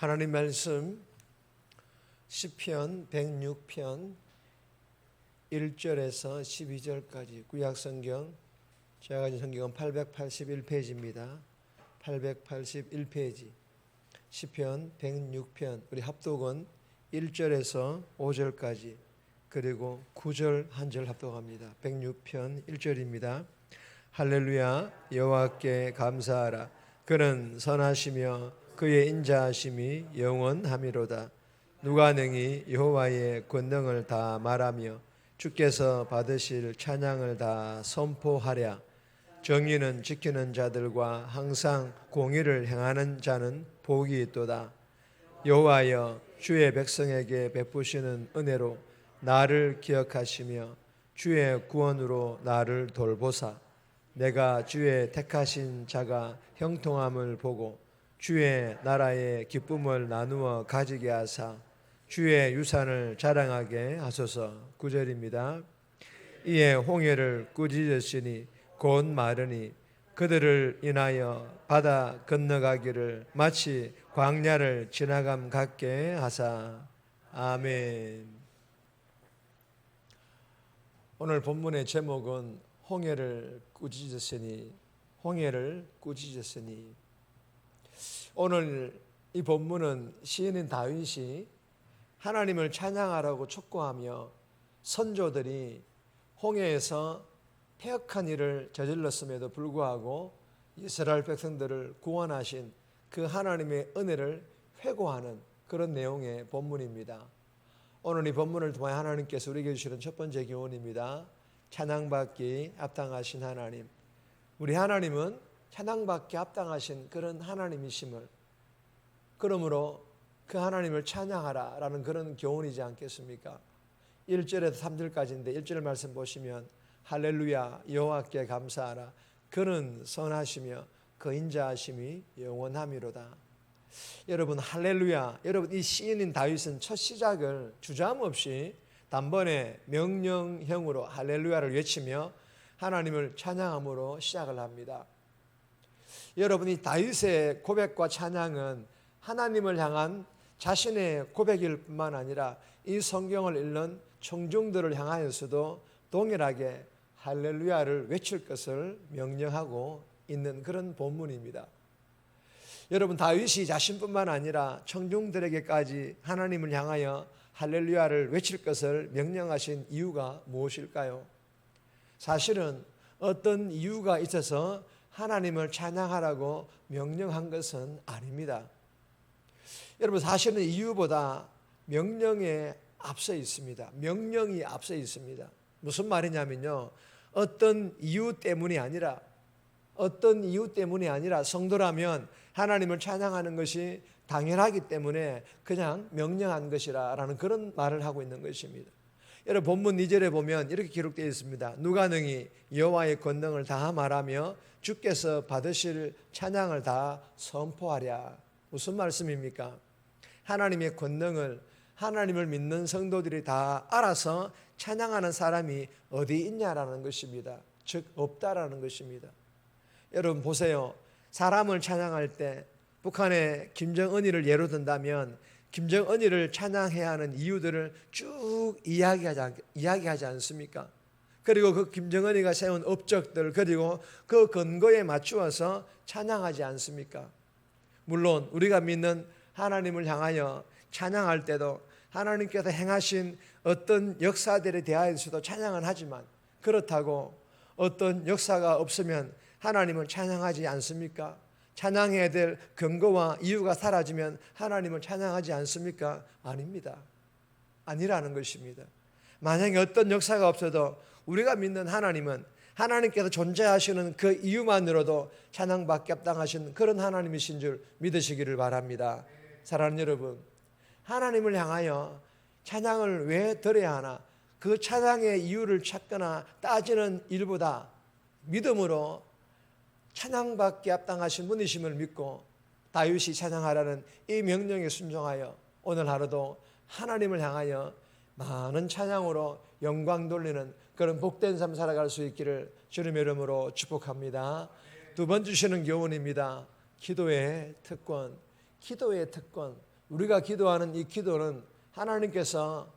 하나님 말씀 시편 106편 1절에서 12절까지 구약성경, 제가 가진 성경은 881페이지입니다. 881페이지 시편 106편, 우리 합독은 1절에서 5절까지 그리고 9절 한 절 합독합니다. 106편 1절입니다. 할렐루야, 여호와께 감사하라. 그는 선하시며 그의 인자하심이 영원하미로다. 누가 능히 여호와의 권능을 다 말하며 주께서 받으실 찬양을 다 선포하랴. 정의는 지키는 자들과 항상 공의를 행하는 자는 복이 있도다. 여호와여, 주의 백성에게 베푸시는 은혜로 나를 기억하시며 주의 구원으로 나를 돌보사. 내가 주의 택하신 자가 형통함을 보고 주의 나라의 기쁨을 나누어 가지게 하사 주의 유산을 자랑하게 하소서. 9절입니다. 이에 홍해를 꾸짖으시니 곧 마르니 그들을 인하여 바다 건너가기를 마치 광야를 지나감 같게 하사. 아멘. 오늘 본문의 제목은 홍해를 꾸짖으시니, 홍해를 꾸짖으시니. 오늘 이 본문은 시인인 다윗이 하나님을 찬양하라고 촉구하며 선조들이 홍해에서 패역한 일을 저질렀음에도 불구하고 이스라엘 백성들을 구원하신 그 하나님의 은혜를 회고하는 그런 내용의 본문입니다. 오늘 이 본문을 통해 하나님께서 우리에게 주시는 첫 번째 교훈입니다. 찬양받기 합당하신 하나님. 우리 하나님은 찬양받기 합당하신 그런 하나님이심을, 그러므로 그 하나님을 찬양하라 라는 그런 교훈이지 않겠습니까? 1절에서 3절까지인데 1절 말씀 보시면 할렐루야, 여호와께 감사하라. 그는 선하시며 그 인자하심이 영원하미로다. 여러분, 할렐루야, 여러분, 이 시인인 다윗은 첫 시작을 주저함없이 단번에 명령형으로 할렐루야를 외치며 하나님을 찬양함으로 시작을 합니다. 여러분이 다윗의 고백과 찬양은 하나님을 향한 자신의 고백일 뿐만 아니라 이 성경을 읽는 청중들을 향하여서도 동일하게 할렐루야를 외칠 것을 명령하고 있는 그런 본문입니다. 여러분, 다윗이 자신뿐만 아니라 청중들에게까지 하나님을 향하여 할렐루야를 외칠 것을 명령하신 이유가 무엇일까요? 사실은 어떤 이유가 있어서 하나님을 찬양하라고 명령한 것은 아닙니다. 여러분, 사실은 이유보다 명령에 앞서 있습니다. 명령이 앞서 있습니다. 무슨 말이냐면요, 어떤 이유 때문이 아니라 성도라면 하나님을 찬양하는 것이 당연하기 때문에 그냥 명령한 것이라는 그런 말을 하고 있는 것입니다. 여러분, 본문 2절에 보면 이렇게 기록되어 있습니다. 누가 능히 여호와의 권능을 다 말하며 주께서 받으실 찬양을 다 선포하랴. 무슨 말씀입니까? 하나님의 권능을, 하나님을 믿는 성도들이 다 알아서 찬양하는 사람이 어디 있냐라는 것입니다. 즉, 없다라는 것입니다. 여러분 보세요. 사람을 찬양할 때 북한의 김정은이를 예로 든다면 김정은이를 찬양해야 하는 이유들을 쭉 이야기하지 않습니까? 그리고 그 김정은이가 세운 업적들, 그리고 그 근거에 맞추어서 찬양하지 않습니까? 물론 우리가 믿는 하나님을 향하여 찬양할 때도 하나님께서 행하신 어떤 역사들에 대하여서도 찬양은 하지만, 그렇다고 어떤 역사가 없으면 하나님을 찬양하지 않습니까? 찬양해야 될 근거와 이유가 사라지면 하나님을 찬양하지 않습니까? 아닙니다. 아니라는 것입니다. 만약에 어떤 역사가 없어도 우리가 믿는 하나님은 하나님께서 존재하시는 그 이유만으로도 찬양받기 합당하신 그런 하나님이신 줄 믿으시기를 바랍니다. 사랑하는 여러분, 하나님을 향하여 찬양을 왜 드려야 하나? 그 찬양의 이유를 찾거나 따지는 일보다 믿음으로 찬양받기 합당하신 분이심을 믿고 다윗이 찬양하라는 이 명령에 순종하여 오늘 하루도 하나님을 향하여 많은 찬양으로 영광 돌리는 그런 복된 삶 살아갈 수 있기를 주님의 이름으로 축복합니다. 두 번 주시는 교훈입니다. 기도의 특권. 기도의 특권. 우리가 기도하는 이 기도는 하나님께서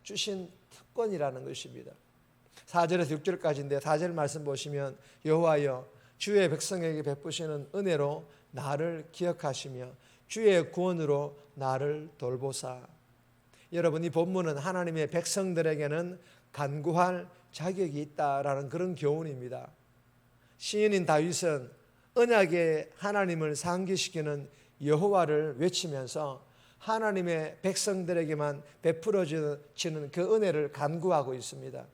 주신 특권이라는 것입니다. 4절에서 6절까지인데 4절 말씀 보시면 여호와여 주의 백성에게 베푸시는 은혜로 나를 기억하시며 주의 구원으로 나를 돌보사. 여러분, 이 본문은 하나님의 백성들에게는 간구할 자격이 있다라는 그런 교훈입니다. 시인인 다윗은 언약의 하나님을 상기시키는 여호와를 외치면서 하나님의 백성들에게만 베풀어지는 그 은혜를 간구하고 있습니다.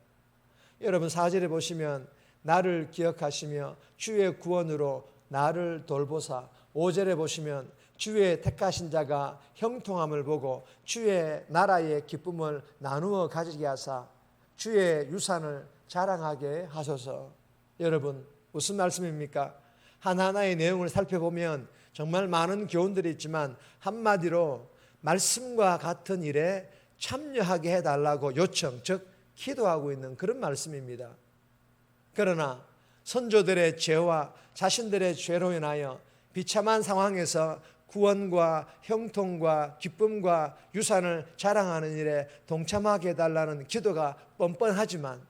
여러분, 4절에 보시면 나를 기억하시며 주의 구원으로 나를 돌보사. 5절에 보시면 주의 택하신 자가 형통함을 보고 주의 나라의 기쁨을 나누어 가지게 하사 주의 유산을 자랑하게 하소서. 여러분, 무슨 말씀입니까? 하나하나의 내용을 살펴보면 정말 많은 교훈들이 있지만 한마디로 말씀과 같은 일에 참여하게 해달라고 요청, 즉 기도하고 있는 그런 말씀입니다. 그러나 선조들의 죄와 자신들의 죄로 인하여 비참한 상황에서 구원과 형통과 기쁨과 유산을 자랑하는 일에 동참하게 해달라는 기도가 뻔뻔하지만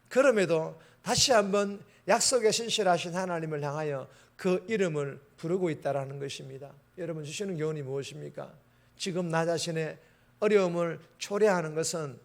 그럼에도 다시 한번 약속에 신실하신 하나님을 향하여 그 이름을 부르고 있다는 것입니다. 여러분, 주시는 교훈이 무엇입니까? 지금 나 자신의 어려움을 초래하는 것은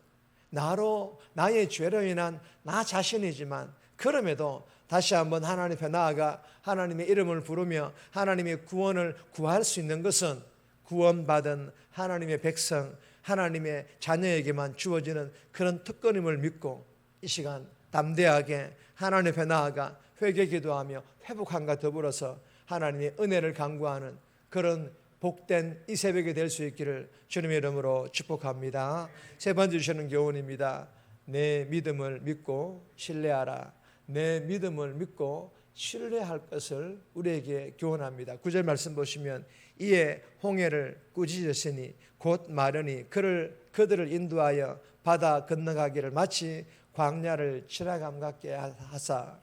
나의 죄로 인한 나 자신이지만 그럼에도 다시 한번 하나님 앞에 나아가 하나님의 이름을 부르며 하나님의 구원을 구할 수 있는 것은 구원받은 하나님의 백성, 하나님의 자녀에게만 주어지는 그런 특권임을 믿고 이 시간 담대하게 하나님 앞에 나아가 회개 기도하며 회복함과 더불어서 하나님의 은혜를 간구하는 그런 복된 이 새벽이 될 수 있기를 주님의 이름으로 축복합니다. 세 번째 주시는 교훈입니다. 내 믿음을 믿고 신뢰하라. 내 믿음을 믿고 신뢰할 것을 우리에게 교훈합니다. 9절 말씀 보시면 이에 홍해를 꾸짖으시니 곧 마르니 그들을 인도하여 바다 건너가기를 마치 광야를 지나감 같게 하사.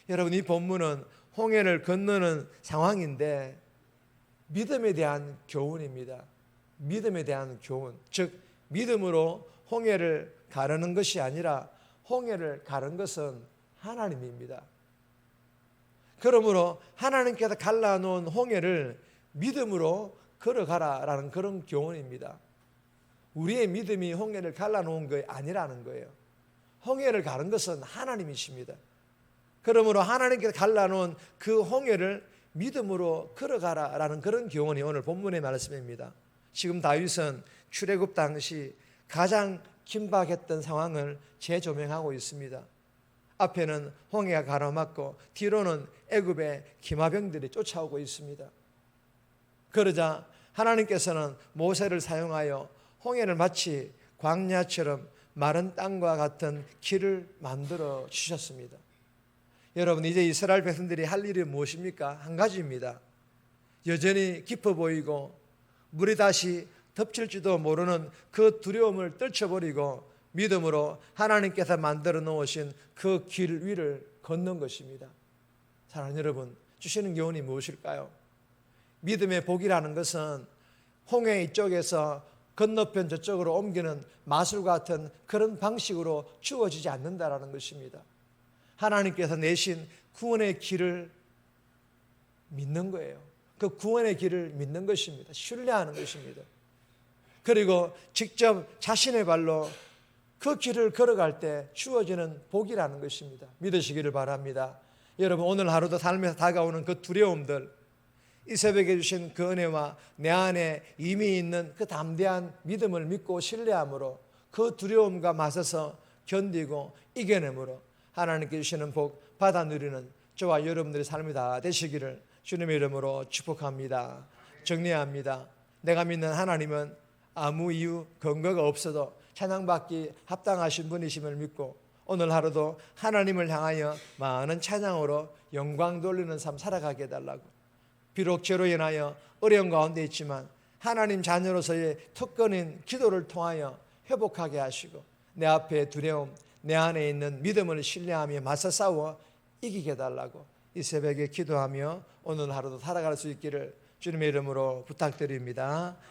여러분, 이 본문은 홍해를 건너는 상황인데 믿음에 대한 교훈입니다. 믿음에 대한 교훈, 즉 믿음으로 홍해를 가르는 것이 아니라 홍해를 가른 것은 하나님입니다. 그러므로 하나님께서 갈라놓은 홍해를 믿음으로 걸어가라라는 그런 교훈입니다. 우리의 믿음이 홍해를 갈라놓은 게 아니라는 거예요. 홍해를 가른 것은 하나님이십니다. 그러므로 하나님께서 갈라놓은 그 홍해를 믿음으로 걸어가라라는 그런 교훈이 오늘 본문의 말씀입니다. 지금 다윗은 출애굽 당시 가장 긴박했던 상황을 재조명하고 있습니다. 앞에는 홍해가 가로막고 뒤로는 애굽의 기마병들이 쫓아오고 있습니다. 그러자 하나님께서는 모세를 사용하여 홍해를 마치 광야처럼 마른 땅과 같은 길을 만들어 주셨습니다. 여러분, 이제 이스라엘 백성들이 할 일이 무엇입니까? 한 가지입니다. 여전히 깊어 보이고 물이 다시 덮칠지도 모르는 그 두려움을 떨쳐버리고 믿음으로 하나님께서 만들어 놓으신 그 길 위를 걷는 것입니다. 사랑하는 여러분, 주시는 교훈이 무엇일까요? 믿음의 복이라는 것은 홍해 이쪽에서 건너편 저쪽으로 옮기는 마술 같은 그런 방식으로 주어지지 않는다라는 것입니다. 하나님께서 내신 구원의 길을 믿는 거예요. 그 구원의 길을 믿는 것입니다. 신뢰하는 것입니다. 그리고 직접 자신의 발로 그 길을 걸어갈 때 주어지는 복이라는 것입니다. 믿으시기를 바랍니다. 여러분, 오늘 하루도 삶에서 다가오는 그 두려움들, 이 새벽에 주신 그 은혜와 내 안에 이미 있는 그 담대한 믿음을 믿고 신뢰함으로 그 두려움과 맞서서 견디고 이겨내므로 하나님께 주시는 복 받아 누리는 저와 여러분들의 삶이 다 되시기를 주님의 이름으로 축복합니다. 정리합니다. 내가 믿는 하나님은 아무 이유 근거가 없어도 찬양받기 합당하신 분이심을 믿고 오늘 하루도 하나님을 향하여 많은 찬양으로 영광 돌리는 삶 살아가게 해달라고, 비록 죄로 인하여 어려운 가운데 있지만 하나님 자녀로서의 특권인 기도를 통하여 회복하게 하시고 내 앞에 두려움, 내 안에 있는 믿음을 신뢰하며 맞서 싸워 이기게 해달라고 이 새벽에 기도하며 오늘 하루도 살아갈 수 있기를 주님의 이름으로 부탁드립니다.